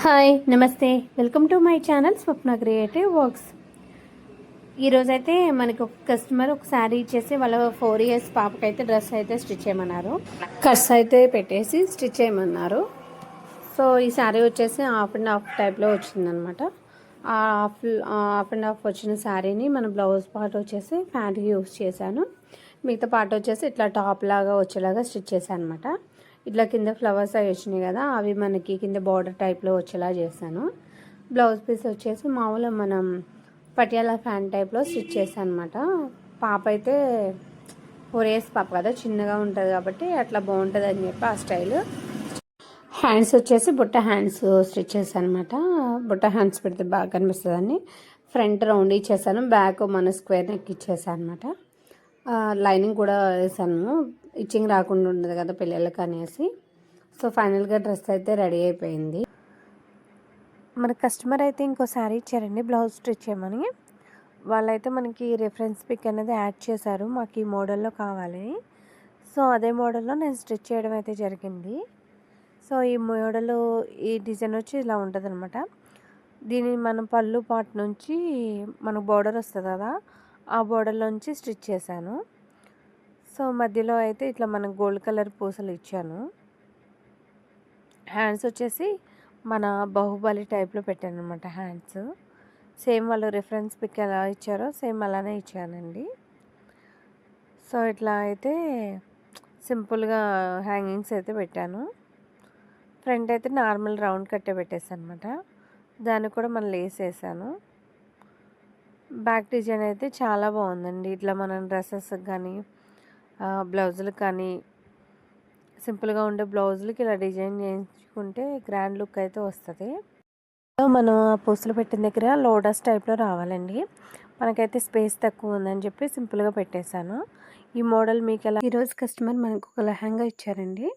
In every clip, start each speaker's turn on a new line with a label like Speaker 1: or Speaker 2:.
Speaker 1: Hi నమస్తే welcome to my channel Swapna creative works. ఈరోజైతే మనకు ఒక కస్టమర్ ఒక శారీ ఇచ్చేసి వాళ్ళ 4 years పాపకైతే డ్రెస్ అయితే స్టిచ్ చేయమన్నారు. కట్స్ అయితే పెట్టేసి స్టిచ్ చేయమన్నారు. సో ఈ శారీ వచ్చేసి హాఫ్ అండ్ హాఫ్ టైప్లో వచ్చిందనమాట. ఆ హాఫ్ అండ్ హాఫ్ వచ్చిన శారీని మన బ్లౌజ్ పార్ట్ వచ్చేసి ప్యాంట్కి యూస్ చేశాను. మిగతా పార్ట్ వచ్చేసి ఇట్లా టాప్ లాగా వచ్చేలాగా స్టిచ్ చేశాను అనమాట. ఇట్లా కింద ఫ్లవర్స్ అవి వచ్చినాయి కదా, అవి మనకి కింద బార్డర్ టైప్లో వచ్చేలా చేశాను. బ్లౌజ్ పీస్ వచ్చేసి మామూలుగా మనం పటియాలా ఫ్యాన్ టైప్లో స్టిచ్ చేశాను అనమాట. పాప అయితే 4 years పాప కదా, చిన్నగా ఉంటుంది కాబట్టి అట్లా బాగుంటుంది అని చెప్పి ఆ స్టైల్. హ్యాండ్స్ వచ్చేసి బుట్ట హ్యాండ్స్ స్టిచ్ చేశాను అనమాట. బుట్ట హ్యాండ్స్ పెడితే బాగా కనిపిస్తుందని ఫ్రంట్ రౌండ్ ఇచ్చేసాను, బ్యాక్ మన స్క్వేర్ నెక్ ఇచ్చేసాను అనమాట. లైనింగ్ కూడా వేసాను, ఇచ్చింగ్ రాకుండా ఉండదు కదా పిల్లలకి అనేసి. సో ఫైనల్గా డ్రెస్ అయితే రెడీ అయిపోయింది. మన కస్టమర్ అయితే ఇంకో శారీ ఇచ్చారండి బ్లౌజ్ స్టిచ్ చేయమని. వాళ్ళైతే మనకి రెఫరెన్స్ పిక్ అనేది యాడ్ చేశారు, మాకు ఈ మోడల్లో కావాలి. సో అదే మోడల్లో నేను స్టిచ్ చేయడం అయితే జరిగింది. సో ఈ మోడల్ ఈ డిజైన్ వచ్చి ఇలా ఉంటుంది అనమాట. దీన్ని మనం పళ్ళు పార్ట్ నుంచి మనకు బోర్డర్ వస్తుంది కదా, ఆ బోర్డర్లోంచి స్టిచ్ చేశాను. సో మధ్యలో అయితే ఇట్లా మనం గోల్డ్ కలర్ పూసలు ఇచ్చాను. హ్యాండ్స్ వచ్చేసి మన బాహుబలి టైప్లో పెట్టాను అనమాట. హ్యాండ్స్ సేమ్ వాళ్ళు రిఫరెన్స్ పిక్ ఎలా ఇచ్చారో సేమ్ అలానే ఇచ్చానండి. సో ఇట్లా అయితే సింపుల్గా హ్యాంగింగ్స్ అయితే పెట్టాను. ఫ్రంట్ అయితే నార్మల్ రౌండ్ కట్టే పెట్టేసాను అనమాట. దానికి కూడా మనం లేస్ వేసాను. బ్యాక్ డిజైన్ అయితే చాలా బాగుందండి. ఇట్లా మనం డ్రెస్సెస్కి కానీ బ్లౌజులకు కానీ సింపుల్గా ఉండే బ్లౌజులకి ఇలా డిజైన్ చేయించుకుంటే గ్రాండ్ లుక్ అయితే వస్తుంది. మనం పూసలు పెట్టిన దగ్గర లోటస్ టైప్లో రావాలండి. మనకైతే స్పేస్ తక్కువ ఉందని చెప్పి సింపుల్గా పెట్టేశాను. ఈ మోడల్ మీకు ఎలా. ఈరోజు కస్టమర్ మనకు ఒక లెహంగా ఇచ్చారండి.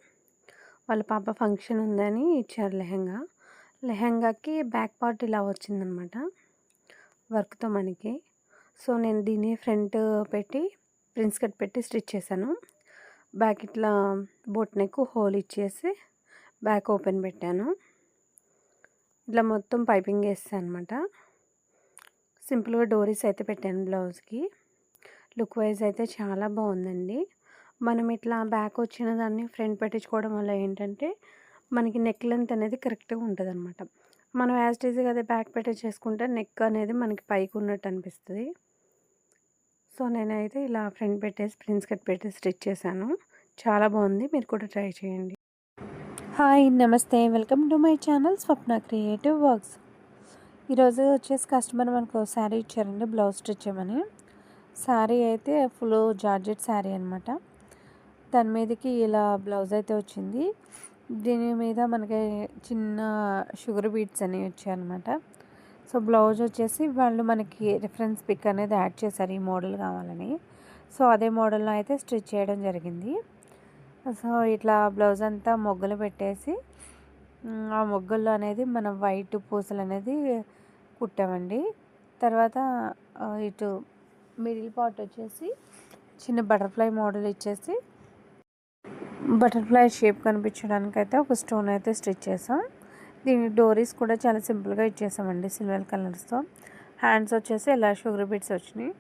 Speaker 1: వాళ్ళ పాప ఫంక్షన్ ఉందని ఇచ్చారు లెహంగా. లెహంగాకి బ్యాక్ పార్ట్ ఇలా వచ్చిందనమాట వర్క్తో మనకి. సో నేను దీన్ని ఫ్రంట్ పెట్టి ప్రిన్స్ కట్ పెట్టి స్టిచ్ చేశాను. బ్యాక్ ఇట్లా బోట్ నెక్ హోల్ ఇచ్చేసి బ్యాక్ ఓపెన్ పెట్టాను. ఇట్లా మొత్తం పైపింగ్ వేస్తాను అనమాట. సింపుల్గా డోరీస్ అయితే పెట్టాను బ్లౌజ్కి. లుక్ వైజ్ అయితే చాలా బాగుందండి. మనం ఇట్లా బ్యాక్ వచ్చిన దాన్ని ఫ్రంట్ పెట్టించుకోవడం వల్ల ఏంటంటే మనకి నెక్ లెంత్ అనేది కరెక్ట్గా ఉంటుంది అనమాట. మనం యాజ్ ఈజీగా అదే బ్యాక్ పెట్టేసుకుంటే నెక్ అనేది మనకి పైకి ఉన్నట్టు అనిపిస్తుంది. సో నేనైతే ఇలా ఫ్రంట్ పెట్టేసి ప్రిన్స్ కట్ పెట్టి స్టిచ్ చేశాను. చాలా బాగుంది, మీరు కూడా ట్రై చేయండి. హాయ్ నమస్తే welcome to my channel Swapna creative works. ఈరోజు వచ్చేసి కస్టమర్ మనకు శారీ ఇచ్చారండి బ్లౌజ్ స్టిచ్ చేయమని. శారీ అయితే ఫుల్ జార్జెట్ శారీ అనమాట. దాని మీదకి ఇలా బ్లౌజ్ అయితే వచ్చింది. దీని మీద మనకి చిన్న షుగర్ బీట్స్ అనేవి వచ్చాయన్నమాట. సో బ్లౌజ్ వచ్చేసి వాళ్ళు మనకి రిఫరెన్స్ పిక్ అనేది యాడ్ చేశారు ఈ మోడల్ కావాలని. సో అదే మోడల్లో అయితే స్టిచ్ చేయడం జరిగింది. సో ఇట్లా బ్లౌజ్ అంతా మొగ్గలు పెట్టేసి ఆ మొగ్గల్లో అనేది మనం వైట్ పూసలు అనేది కుట్టామండి. తర్వాత ఇటు మిడిల్ పార్ట్ వచ్చేసి చిన్న బటర్ఫ్లై మోడల్ ఇచ్చేసి బటర్ఫ్లై షేప్ కనిపించడానికి అయితే ఒక స్టోన్ అయితే స్టిచ్ చేసాం. దీని డోరీస్ కూడా చాలా సింపుల్గా ఇచ్చేసామండి సిల్వర్ కలర్స్తో. హ్యాండ్స్ వచ్చేసి ఇలా షుగర్ బీట్స్ వచ్చినాయి.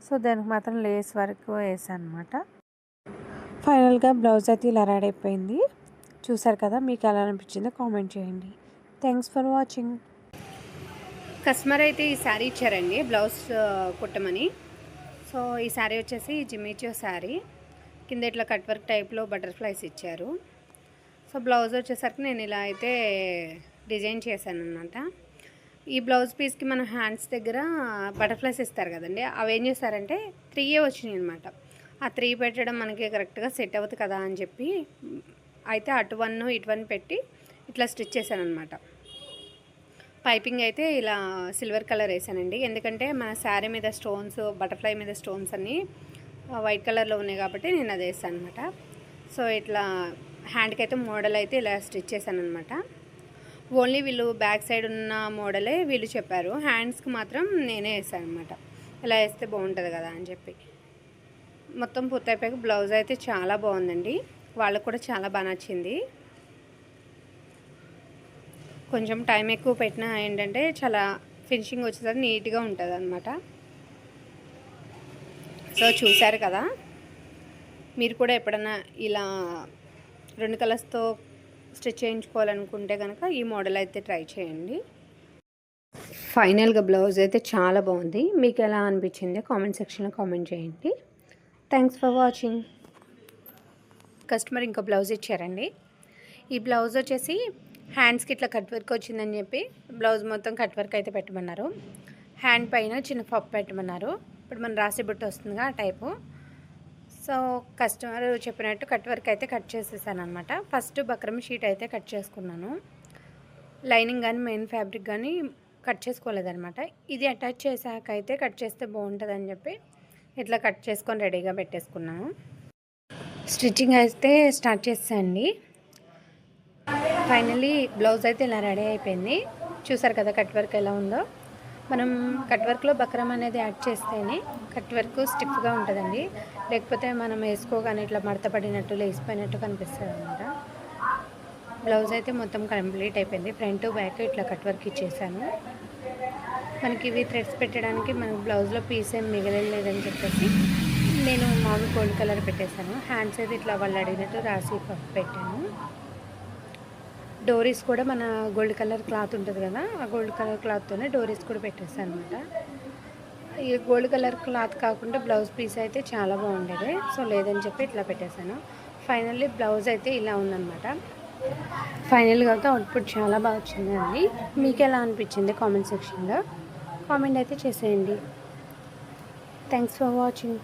Speaker 1: సో దానికి మాత్రం లేస్ వరకు వేసాను అనమాట. ఫైనల్గా బ్లౌజ్ అయితే ఇలా రెడీ అయిపోయింది. చూసారు కదా, మీకు ఎలా అనిపించిందో కామెంట్ చేయండి. Thanks for watching. కస్టమర్ అయితే ఈ శారీ ఇచ్చారండి బ్లౌజ్ కుట్టమని. సో ఈ శారీ వచ్చేసి జిమిచో శారీ, కింద ఇట్లా కట్ వర్క్ టైప్లో బటర్ఫ్లైస్ ఇచ్చారు. సో బ్లౌజ్ వచ్చేసరికి నేను ఇలా అయితే డిజైన్ చేశాను అనమాట. ఈ బ్లౌజ్ పీస్కి మన హ్యాండ్స్ దగ్గర బటర్ఫ్లైస్ ఇస్తారు కదండి, అవి ఏం చేస్తారంటే 3 వచ్చినాయి అనమాట. ఆ 3 పెట్టడం మనకి కరెక్ట్గా సెట్ అవుతుంది కదా అని చెప్పి అయితే అటు 1 ఇటు 1 పెట్టి ఇట్లా స్టిచ్ చేశాను అనమాట. పైపింగ్ అయితే ఇలా సిల్వర్ కలర్ వేసానండి, ఎందుకంటే మన శారీ మీద స్టోన్స్, బటర్ఫ్లై మీద స్టోన్స్ అన్నీ వైట్ కలర్లో ఉన్నాయి కాబట్టి నేను అది వేసాను అనమాట. సో ఇట్లా హ్యాండ్కి అయితే మోడల్ అయితే ఇలా స్టిచ్ చేశాను అనమాట. ఓన్లీ వీళ్ళు బ్యాక్ సైడ్ ఉన్న మోడలే వీళ్ళు చెప్పారు, హ్యాండ్స్కి మాత్రం నేనే వేసాను అనమాట. ఇలా వేస్తే బాగుంటుంది కదా అని చెప్పి. మొత్తం పూర్తయిపోయాక బ్లౌజ్ అయితే చాలా బాగుందండి, వాళ్ళకు కూడా చాలా బాగా నచ్చింది.
Speaker 2: కొంచెం టైం ఎక్కువ పెట్టినా ఏంటంటే చాలా ఫినిషింగ్ వచ్చేసరికి నీట్గా ఉంటుంది అనమాట. సో చూసారు కదా, మీరు కూడా ఎప్పుడన్నా ఇలా 2 కలర్స్తో స్టిచ్ చేయించుకోవాలనుకుంటే కనుక ఈ మోడల్ అయితే ట్రై చేయండి. ఫైనల్గా బ్లౌజ్ అయితే చాలా బాగుంది. మీకు ఎలా అనిపించింది కామెంట్ సెక్షన్లో కామెంట్ చేయండి. Thanks for watching. కస్టమర్ ఇంకో బ్లౌజ్ ఇచ్చారండి. ఈ బ్లౌజ్ వచ్చేసి హ్యాండ్స్కి ఇట్లా కట్ వర్క్ వచ్చిందని చెప్పి బ్లౌజ్ మొత్తం కట్ వర్క్ అయితే పెట్టమన్నారు. హ్యాండ్ పైన చిన్న పప్పు పెట్టమన్నారు. ఇప్పుడు మన రాసి బుట్ట వస్తుందిగా ఆ టైపు. సో కస్టమర్ చెప్పినట్టు కట్ వర్క్ అయితే కట్ చేసేసాను అనమాట. ఫస్ట్ బక్రమ్ షీట్ అయితే కట్ చేసుకున్నాను. లైనింగ్ కానీ మెయిన్ ఫ్యాబ్రిక్ కానీ కట్ చేసుకోలేదనమాట. ఇది అటాచ్ చేశాక అయితే కట్ చేస్తే బాగుంటుందని చెప్పి ఇట్లా కట్ చేసుకొని రెడీగా పెట్టేసుకున్నాను. స్టిచ్చింగ్ అయితే స్టార్ట్ చేసేయండి. ఫైనల్లీ బ్లౌజ్ అయితే ఇలా రెడీ అయిపోయింది. చూసారు కదా కట్ వర్క్ ఎలా ఉందో. మనం కట్ వర్క్లో బక్రమ్ అనేది యాడ్ చేస్తేనే కట్ వర్క్ స్టిఫ్గా ఉంటుందండి. లేకపోతే మనం వేసుకోగానే ఇట్లా మడత పడినట్టు లేసిపోయినట్టు కనిపిస్తుంది అనమాట. బ్లౌజ్ అయితే మొత్తం కంప్లీట్ అయిపోయింది. ఫ్రంట్ బ్యాక్ ఇట్లా కట్ వర్క్ ఇచ్చేసాను. మనకి ఇవి థ్రెడ్స్ పెట్టడానికి మనకు బ్లౌజ్లో పీస్ ఏం మిగలలేదని చెప్పేసి నేను మామూలు గోల్డ్ కలర్ పెట్టేశాను. హ్యాండ్స్ అయితే ఇట్లా వాళ్ళు అడిగినట్టు రాసి పెట్టాను. డోరీస్ కూడా మన గోల్డ్ కలర్ క్లాత్ ఉంటుంది కదా, ఆ గోల్డ్ కలర్ క్లాత్తోనే డోరీస్ కూడా పెట్టేస్తాను అనమాట. ఈ గోల్డ్ కలర్ క్లాత్ కాకుండా బ్లౌజ్ పీస్ అయితే చాలా బాగుండేది. సో లేదని చెప్పి ఇట్లా పెట్టేశాను. ఫైనల్లీ బ్లౌజ్ అయితే ఇలా ఉందన్నమాట. ఫైనల్గా అయితే అవుట్పుట్ చాలా బాగా వచ్చిందండి. మీకు ఎలా అనిపించింది కామెంట్ సెక్షన్లో కామెంట్ అయితే చేసేయండి. Thanks for watching.